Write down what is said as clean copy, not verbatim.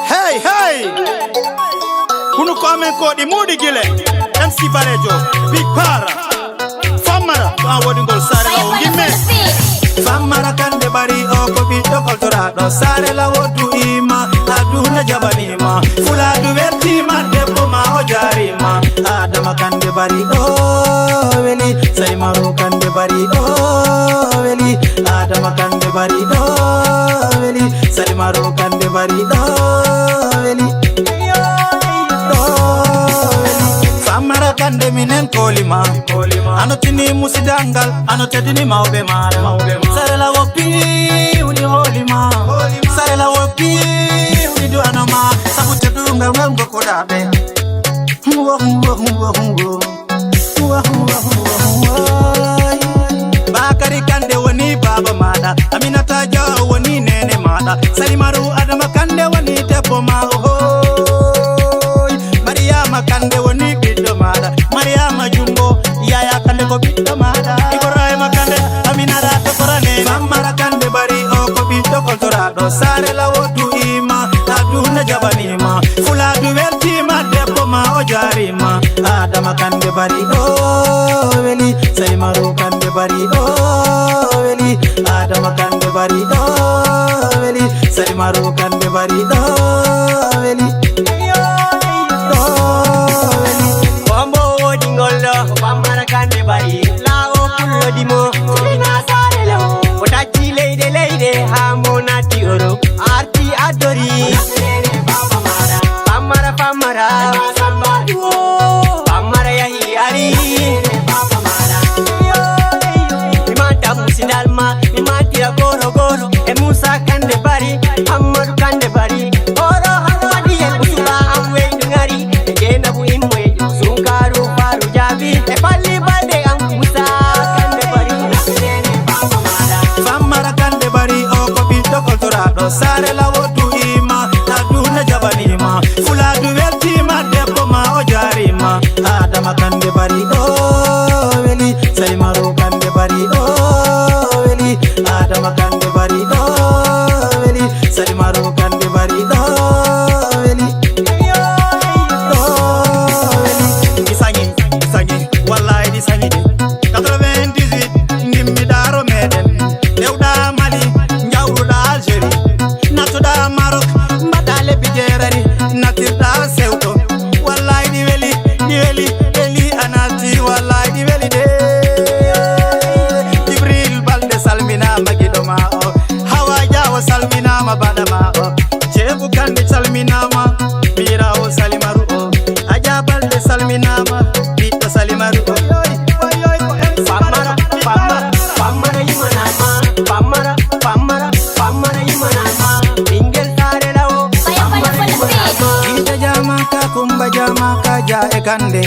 Hey, hey! Kuno come kodi mudi gile. MC Baledio, Big Barra, famara. Awarding goal sare la ungime. Famara kande bari oko bito koltorado sare la wodu ima aduna jabanima fula du vertima debbo ma ojarima adama kande bari weli sai maru kande bari weli adama kande bari weli sai maru kande bari weli famara kande minen kolima anotini musidangal anotedini maube mara sare la wopi uni holima sare la wopi uni do anoma sabute dunga ngango kodabe bakari kande woni baba mada aminata jaw woni nene mada sari maru adama kande woni debbo ma Mariama kande woni biddo mada Mariama jumbo yaya kande ko biddo mada Ibrahima kande aminara to korane famara kande bari o ko biddo koltorado sare la wodu ima aduna jabanima fula du weltima debbo ma o jarima adama kande bari weli sai maru kande bari weli adama kande bari weli sai maru kande bari weli famara kande bari lao kullo dimo ina sare lo otachi leide hamona tioro arti adori baba mara famara famara ya hiari baba mara imanta musindalma imantira goro e musa kande bari amadu kande bari oro hamadi e kusuba amwe ngari gena bu imwe sunkaru faru jabi e palli bade am musa kande bari baba mara famara kande bari o ko biddo koltorado sare la wodu ima aduna jabanima fula du weltima debbo ma o jarima adama kande bari weli sai maru kande bari weli adama kande bari weli sai maru kande bari weli Isagi wallahi disani 98 ngimmi daro meden dewda Mali njawruda Algérie natuda Maroc mbadale bijerari natirda sewto wallahi di weli anati wallahi di weli de Jibril balde salmina magidoma o hawa jawo salmina ma badama o jebu kande salmina ma mira o salimaru o aja balde salmina ma bita salimaru o famara imanama famara imanama ingel sare lawo ita jama ka kumba jama ka ja e kande